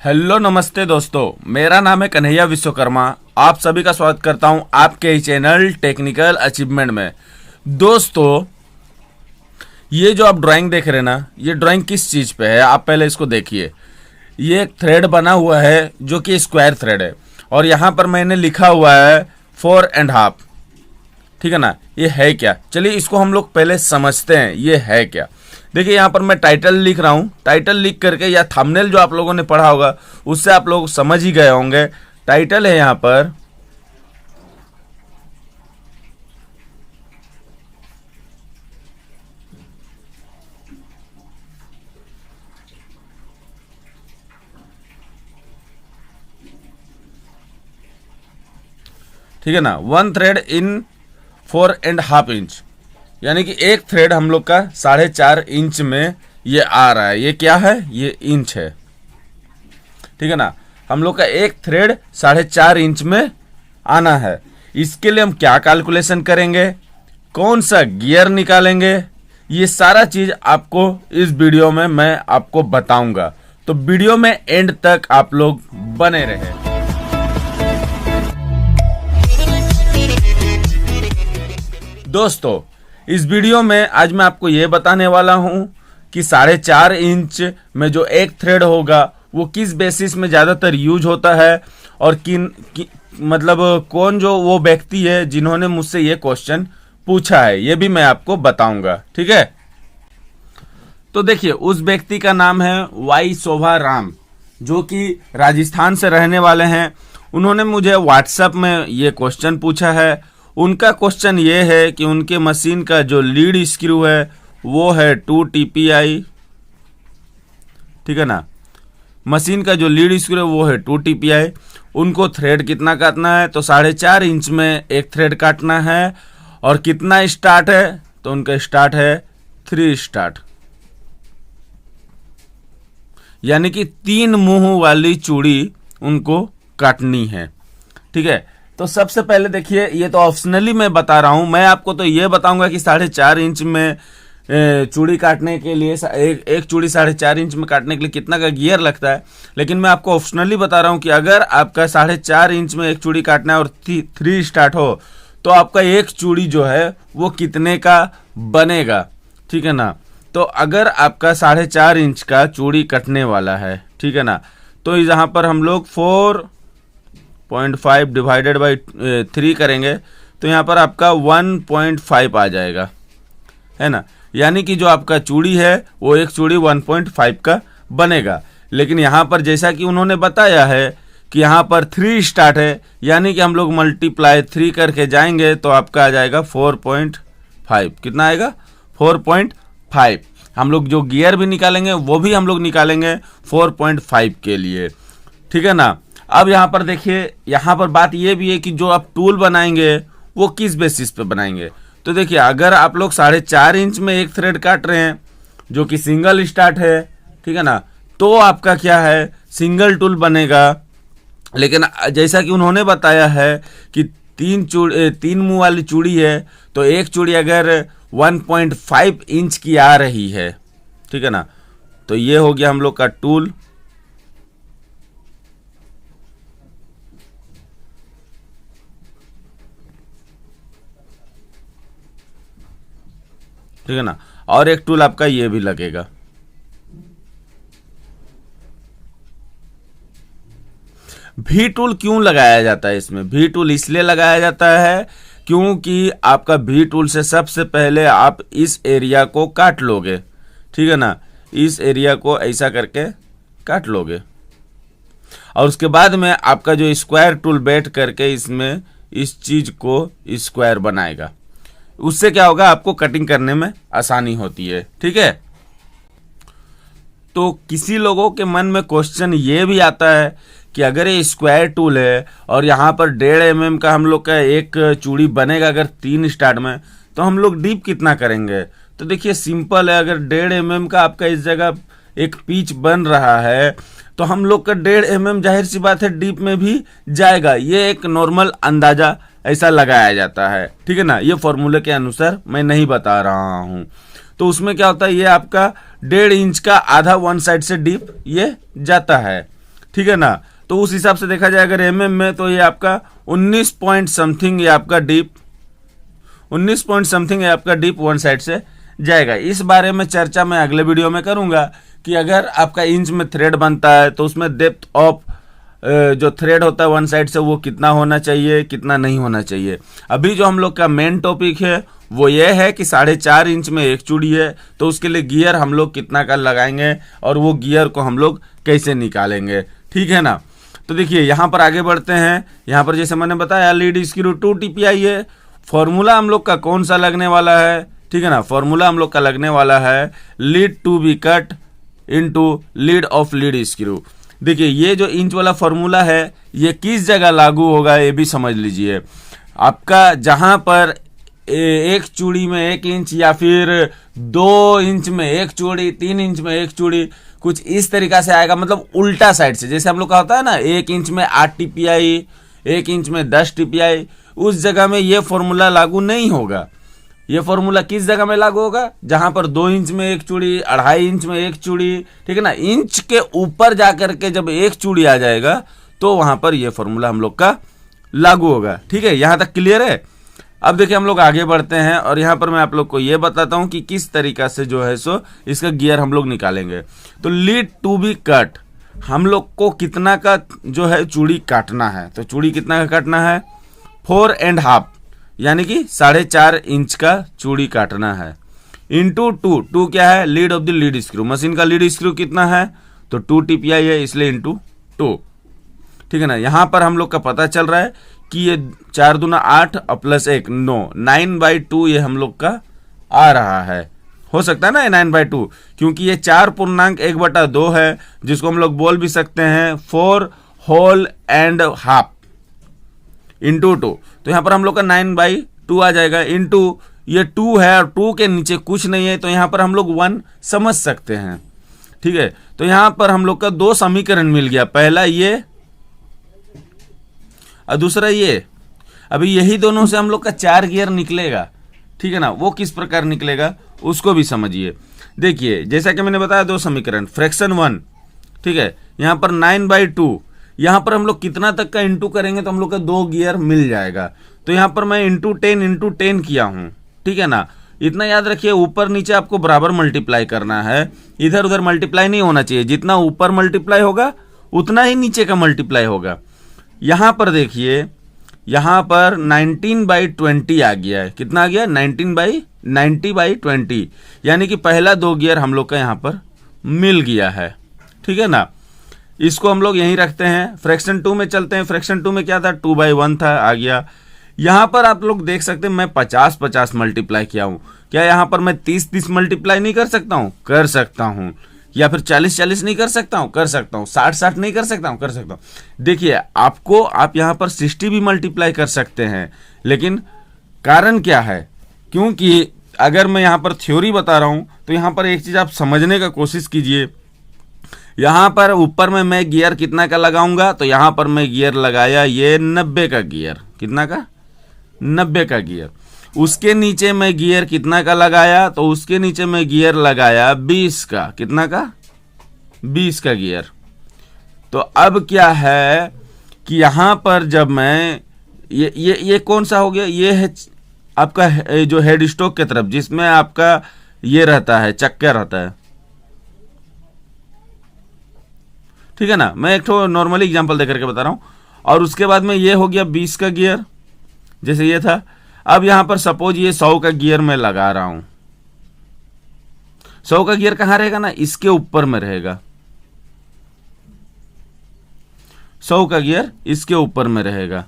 Hello नमस्ते दोस्तों, मेरा नाम है कन्हैया विश्वकर्मा। आप सभी का स्वागत करता हूं आपके ही चैनल टेक्निकल अचीवमेंट में। दोस्तों, ये जो आप ड्राइंग देख रहे हैं ना, ये ड्राइंग किस चीज़ पे है आप पहले इसको देखिए। ये एक थ्रेड बना हुआ है जो कि स्क्वायर थ्रेड है और यहाँ पर मैंने लिखा हुआ है 4.5। ठीक है ना। ये है क्या, चलिए इसको हम लोग पहले समझते हैं ये है क्या। देखिए यहाँ पर मैं टाइटल लिख रहा हूँ। टाइटल लिख करके या थंबनेल जो आप लोगों ने पढ़ा होगा उससे आप लोग समझ ही गए होंगे। टाइटल है यहाँ पर ठीक है ना, 1 थ्रेड इन 4.5 इंच, यानी कि एक थ्रेड हम लोग का 4.5 इंच में ये आ रहा है। ये क्या है, ये इंच है। ठीक है ना, हम लोग का एक थ्रेड 4.5 इंच में आना है। इसके लिए हम क्या कैलकुलेशन करेंगे, कौन सा गियर निकालेंगे, ये सारा चीज आपको इस वीडियो में मैं आपको बताऊंगा। तो वीडियो में एंड तक आप लोग बने रहे। दोस्तों, इस वीडियो में आज मैं आपको ये बताने वाला हूं कि 4.5 इंच में जो एक थ्रेड होगा वो किस बेसिस में ज़्यादातर यूज होता है और मतलब कौन जो वो व्यक्ति है जिन्होंने मुझसे ये क्वेश्चन पूछा है, ये भी मैं आपको बताऊंगा। ठीक है, तो देखिए उस व्यक्ति का नाम है वाई शोभा राम, जो कि राजस्थान से रहने वाले हैं। उन्होंने मुझे व्हाट्सएप में ये क्वेश्चन पूछा है। उनका क्वेश्चन ये है कि उनके मशीन का जो लीड स्क्रू है वो है 2 TPI। ठीक है ना, मशीन का जो लीड स्क्रू है वो है 2 TPI। उनको थ्रेड कितना काटना है, तो 4.5 इंच में एक थ्रेड काटना है। और कितना स्टार्ट है, तो उनका स्टार्ट है 3 स्टार्ट, यानी कि 3 मुंह वाली चूड़ी उनको काटनी है। ठीक है, तो सबसे पहले देखिए, ये तो ऑप्शनली मैं बता रहा हूं। मैं आपको तो ये बताऊंगा कि 4.5 इंच में चूड़ी काटने के लिए एक चूड़ी 4.5 इंच में काटने के लिए कितना का गियर लगता है। लेकिन मैं आपको ऑप्शनली बता रहा हूं कि अगर आपका 4.5 इंच में एक चूड़ी काटना है और 3 स्टार्ट हो, तो आपका एक चूड़ी जो है वो कितने का बनेगा। ठीक है ना, तो अगर आपका 4.5 इंच का चूड़ी कटने वाला है, ठीक है ना, तो यहाँ पर हम लोग 4.5 डिवाइडेड बाई 3 करेंगे तो यहाँ पर आपका 1.5 आ जाएगा, है ना। यानी कि जो आपका चूड़ी है वो एक चूड़ी 1.5 का बनेगा। लेकिन यहाँ पर जैसा कि उन्होंने बताया है कि यहाँ पर 3 स्टार्ट है, यानी कि हम लोग मल्टीप्लाई 3 करके जाएंगे तो आपका आ जाएगा 4.5। कितना आएगा, 4.5। हम लोग जो गियर भी निकालेंगे वो भी हम लोग निकालेंगे 4.5 के लिए। ठीक है ना। अब यहाँ पर देखिए, यहाँ पर बात ये भी है कि जो आप टूल बनाएंगे वो किस बेसिस पे बनाएंगे। तो देखिए, अगर आप लोग 4.5 इंच में एक थ्रेड काट रहे हैं जो कि सिंगल स्टार्ट है, ठीक है ना, तो आपका क्या है, सिंगल टूल बनेगा। लेकिन जैसा कि उन्होंने बताया है कि 3 मुंह वाली चूड़ी है, तो एक चूड़ी अगर 1.5 इंच की आ रही है, ठीक है ना, तो ये हो गया हम लोग का टूल। ठीक है ना, और एक टूल आपका ये भी लगेगा। भी टूल क्यों लगाया जाता है इसमें, भी टूल इसलिए लगाया जाता है क्योंकि आपका भी टूल से सबसे पहले आप इस एरिया को काट लोगे। ठीक है ना, इस एरिया को ऐसा करके काट लोगे और उसके बाद में आपका जो स्क्वायर टूल बैठ करके इसमें इस चीज को स्क्वायर बनाएगा। उससे क्या होगा, आपको कटिंग करने में आसानी होती है। ठीक है, तो किसी लोगों के मन में क्वेश्चन ये भी आता है कि अगर ये स्क्वायर टूल है और यहाँ पर 1.5 mm का हम लोग का एक चूड़ी बनेगा अगर 3 स्टार्ट में, तो हम लोग डीप कितना करेंगे। तो देखिए सिंपल है, अगर 1.5 mm का आपका इस जगह एक पीच बन रहा है तो हम लोग का 1.5 mm जाहिर सी बात है डीप में भी जाएगा। ये एक नॉर्मल अंदाजा ऐसा लगाया जाता है। ठीक है ना, ये फॉर्मूले के अनुसार मैं नहीं बता रहा हूँ। तो उसमें क्या होता है, ये आपका 1.5 इंच का आधा वन साइड से डीप ये जाता है। ठीक है ना। तो उस हिसाब से देखा जाए अगर एमएम में, तो ये आपका 19 पॉइंट समथिंग, ये आपका डीप 19 पॉइंट समथिंग है आपका डीप वन साइड से जाएगा। इस बारे में चर्चा मैं अगले वीडियो में करूंगा कि अगर आपका इंच में थ्रेड बनता है तो उसमें डेप्थ ऑफ जो थ्रेड होता है वन साइड से वो कितना होना चाहिए, कितना नहीं होना चाहिए। अभी जो हम लोग का मेन टॉपिक है वो ये है कि 4.5 इंच में एक चूड़ी है, तो उसके लिए गियर हम लोग कितना का लगाएंगे और वो गियर को हम लोग कैसे निकालेंगे, ठीक है ना। तो देखिए यहाँ पर आगे बढ़ते हैं। यहाँ पर जैसे मैंने बताया लीड स्क्रू 2 TPI है। फॉर्मूला हम लोग का कौन सा लगने वाला है, ठीक है ना। फॉर्मूला हम लोग का लगने वाला है lead to be cut into lead of lead screw. देखिए ये जो इंच वाला फॉर्मूला है ये किस जगह लागू होगा ये भी समझ लीजिए। आपका जहां पर एक चूड़ी में 1 इंच या फिर 2 इंच में एक चूड़ी, 3 इंच में एक चूड़ी, कुछ इस तरीका से आएगा, मतलब उल्टा साइड से। जैसे हम लोग का होता है ना 1 इंच में 8 TPI, 1 इंच में 10 TPI, उस जगह में ये फॉर्मूला लागू नहीं होगा। ये फॉर्मूला किस जगह में लागू होगा, जहां पर 2 इंच में एक चूड़ी, 2.5 इंच में एक चूड़ी, ठीक है ना। इंच के ऊपर जाकर के जब एक चूड़ी आ जाएगा तो वहां पर ये फॉर्मूला हम लोग का लागू होगा, ठीक है। यहां तक क्लियर है। अब देखिए हम लोग आगे बढ़ते हैं और यहां पर मैं आप लोग को ये बताता हूं कि किस तरीका से जो है सो इसका गियर हम लोग निकालेंगे। तो लीड टू बी कट, हम लोग को कितना का जो है चूड़ी काटना है, तो चूड़ी कितना का काटना है 4.5, यानी कि 4.5 इंच का चूड़ी काटना है। इंटू 2 क्या है, lead of the lead screw. Machine का लीड स्क्रू कितना है तो 2 TPI है, इसलिए इंटू 2, ठीक है ना। यहां पर हम लोग का पता चल रहा है कि ये 4 दूना 8 और प्लस 1 9/2 ये हम लोग का आ रहा है। हो सकता है ना 9/2, क्योंकि ये 4.1/2 है, जिसको हम लोग बोल भी सकते हैं 4 होल एंड हाफ इंटू 2। तो यहां पर हम लोग का 9/2 आ जाएगा। इंटू ये 2 है और 2 के नीचे कुछ नहीं है, तो यहां पर हम लोग 1 समझ सकते हैं, ठीक है। तो यहां पर हम लोग का 2 समीकरण मिल गया, पहला ये और दूसरा ये। अभी यही दोनों से हम लोग का 4 गियर निकलेगा, ठीक है ना। वो किस प्रकार निकलेगा उसको भी समझिए। देखिए जैसा कि मैंने बताया 2 समीकरण, फ्रैक्शन 1, ठीक है। यहां पर 9/2, यहां पर हम लोग कितना तक का इंटू करेंगे तो हम लोग का 2 गियर मिल जाएगा। तो यहां पर मैं इंटू 10 किया हूं, ठीक है ना। इतना याद रखिए, ऊपर नीचे आपको बराबर मल्टीप्लाई करना है, इधर उधर मल्टीप्लाई नहीं होना चाहिए। जितना ऊपर मल्टीप्लाई होगा उतना ही नीचे का मल्टीप्लाई होगा। यहां पर देखिए, यहां पर 19/20 आ गया है। कितना आ गया 90/20, यानी कि पहला 2 गियर हम लोग का यहां पर मिल गया है, ठीक है ना। इसको हम लोग यहीं रखते हैं। फ्रैक्शन 2 में चलते हैं। फ्रैक्शन 2 में क्या था 2/1 था, आ गया। यहां पर आप लोग देख सकते हैं मैं 50 मल्टीप्लाई किया हूं। क्या यहां पर मैं 30 मल्टीप्लाई नहीं कर सकता हूं? कर सकता हूं। या फिर 40 नहीं कर सकता हूं? कर सकता हूं। 60 नहीं कर सकता हूं? कर सकता हूं। देखिए आप यहां पर 60 भी मल्टीप्लाई कर सकते हैं, लेकिन कारण क्या है, क्योंकि अगर मैं यहां पर थ्योरी बता रहा हूं तो यहां पर एक चीज आप समझने का कोशिश कीजिए। यहां पर ऊपर में मैं गियर कितना का लगाऊंगा, तो यहां पर मैं गियर लगाया ये 90 का गियर। कितना का 90 का गियर। उसके नीचे मैं गियर कितना का लगाया, तो उसके नीचे मैं गियर लगाया 20 का। कितना का 20 का गियर। तो अब क्या है कि यहां पर जब मैं ये कौन सा हो गया, ये है आपका जो हेड स्टॉक की तरफ, जिसमें आपका ये रहता है, चक्का रहता है, ठीक है ना। मैं एक तो नॉर्मली एग्जांपल देकर के बता रहा हूं। और उसके बाद में ये हो गया 20 का गियर, जैसे ये था। अब यहां पर सपोज ये 100 का गियर मैं लगा रहा हूं। 100 का गियर कहां रहेगा ना, इसके ऊपर में रहेगा। 100 का गियर इसके ऊपर में रहेगा।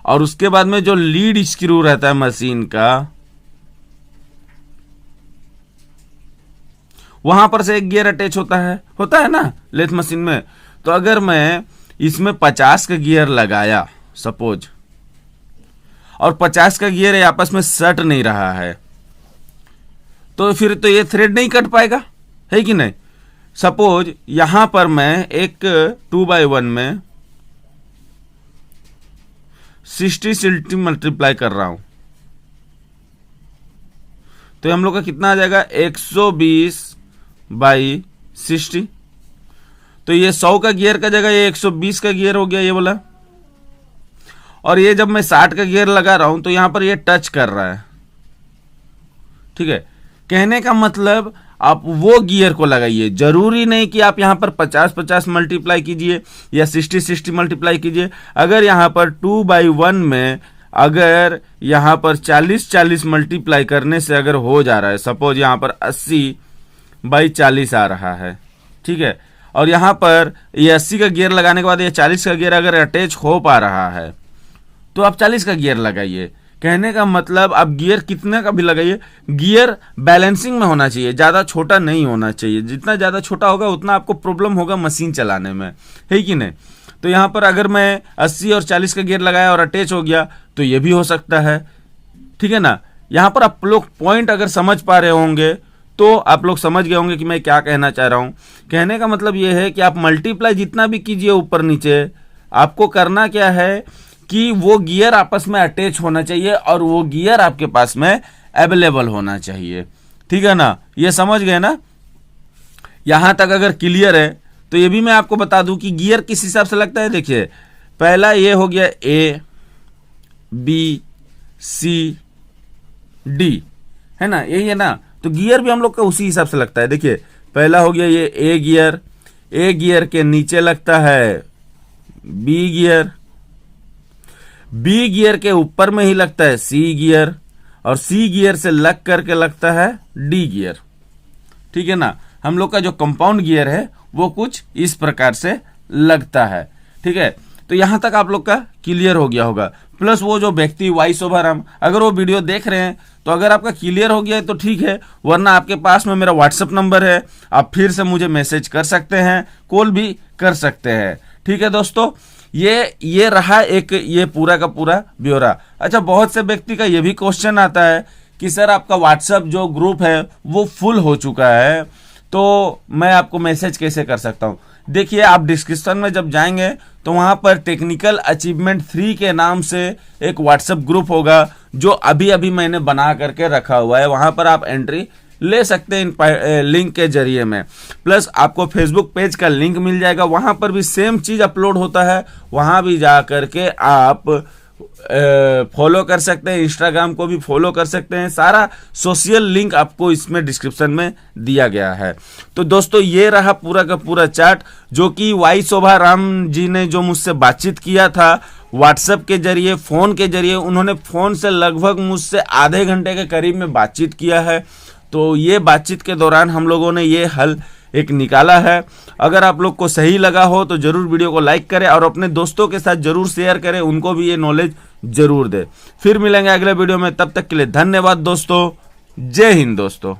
और उसके बाद में जो लीड स्क्रू रहता है मशीन का, वहां पर से एक गियर अटैच होता है ना लेथ मशीन में। तो अगर मैं इसमें 50 का गियर लगाया सपोज, और 50 का गियर आपस में सट नहीं रहा है, तो फिर तो ये थ्रेड नहीं कट पाएगा, है कि नहीं। सपोज यहां पर मैं एक 2/1 में 60 मल्टीप्लाई कर रहा हूं, तो हम लोग का कितना आ जाएगा 120/60। तो ये 100 का गियर का जगह ये 120 का गियर हो गया ये बोला। और ये जब मैं 60 का गियर लगा रहा हूं तो यहां पर ये टच कर रहा है, ठीक है। कहने का मतलब आप वो गियर को लगाइए, जरूरी नहीं कि आप यहां पर 50-50 मल्टीप्लाई कीजिए या 60-60 मल्टीप्लाई कीजिए। अगर यहां पर 2/1 में अगर यहां पर 40-40 मल्टीप्लाई करने से अगर हो जा रहा है, सपोज यहां पर 80/40 आ रहा है, ठीक है, और यहां पर ये 80 का गियर लगाने के बाद ये 40 का गियर अगर अटैच हो पा रहा है तो आप 40 का गियर लगाइए। कहने का मतलब आप गियर कितने का भी लगाइए, गियर बैलेंसिंग में होना चाहिए, ज़्यादा छोटा नहीं होना चाहिए। जितना ज़्यादा छोटा होगा उतना आपको प्रॉब्लम होगा मशीन चलाने में, है कि नहीं। तो यहाँ पर अगर मैं 80 और 40 का गियर लगाया और अटैच हो गया तो ये भी हो सकता है, ठीक है ना। यहाँ पर आप लोग पॉइंट अगर समझ पा रहे होंगे तो आप लोग समझ गए होंगे कि मैं क्या कहना चाह रहा हूँ। कहने का मतलब ये है कि आप मल्टीप्लाई जितना भी कीजिए ऊपर नीचे, आपको करना क्या है कि वो गियर आपस में अटैच होना चाहिए और वो गियर आपके पास में अवेलेबल होना चाहिए, ठीक है ना। ये समझ गए ना, यहां तक अगर क्लियर है तो ये भी मैं आपको बता दूं कि गियर किस हिसाब से लगता है। देखिए पहला ये हो गया A B C D, है ना, यही है ना। तो गियर भी हम लोग का उसी हिसाब से लगता है। देखिए पहला हो गया ये A गियर के नीचे लगता है B गियर, B गियर के ऊपर में ही लगता है C गियर, और C गियर से लग करके लगता है D गियर, ठीक है ना। हम लोग का जो कंपाउंड गियर है वो कुछ इस प्रकार से लगता है, ठीक है। तो यहां तक आप लोग का क्लियर हो गया होगा। प्लस वो जो व्यक्ति वाई शोभाराम अगर वो वीडियो देख रहे हैं तो अगर आपका क्लियर हो गया है तो ठीक है, वरना आपके पास में मेरा व्हाट्सएप नंबर है, आप फिर से मुझे मैसेज कर सकते हैं, कॉल भी कर सकते हैं, ठीक है दोस्तों। ये रहा एक ये पूरा का पूरा ब्यौरा। अच्छा, बहुत से व्यक्ति का ये भी क्वेश्चन आता है कि सर आपका व्हाट्सएप जो ग्रुप है वो फुल हो चुका है, तो मैं आपको मैसेज कैसे कर सकता हूं। देखिए आप डिस्क्रिप्शन में जब जाएंगे तो वहां पर टेक्निकल अचीवमेंट 3 के नाम से एक व्हाट्सएप ग्रुप होगा जो अभी अभी मैंने बना करके रखा हुआ है। वहां पर आप एंट्री ले सकते हैं इन लिंक के जरिए में। प्लस आपको फेसबुक पेज का लिंक मिल जाएगा, वहां पर भी सेम चीज अपलोड होता है, वहां भी जा करके आप फॉलो कर सकते हैं। इंस्टाग्राम को भी फॉलो कर सकते हैं। सारा सोशल लिंक आपको इसमें डिस्क्रिप्शन में दिया गया है। तो दोस्तों ये रहा पूरा का पूरा चार्ट जो कि वाई शोभाराम जी ने जो मुझसे बातचीत किया था व्हाट्सएप के जरिए, फोन के जरिए। उन्होंने फोन से लगभग मुझसे आधे घंटे के करीब में बातचीत किया है। तो ये बातचीत के दौरान हम लोगों ने ये हल एक निकाला है। अगर आप लोग को सही लगा हो तो जरूर वीडियो को लाइक करें और अपने दोस्तों के साथ जरूर शेयर करें, उनको भी ये नॉलेज जरूर दें। फिर मिलेंगे अगले वीडियो में, तब तक के लिए धन्यवाद दोस्तों। जय हिंद दोस्तों।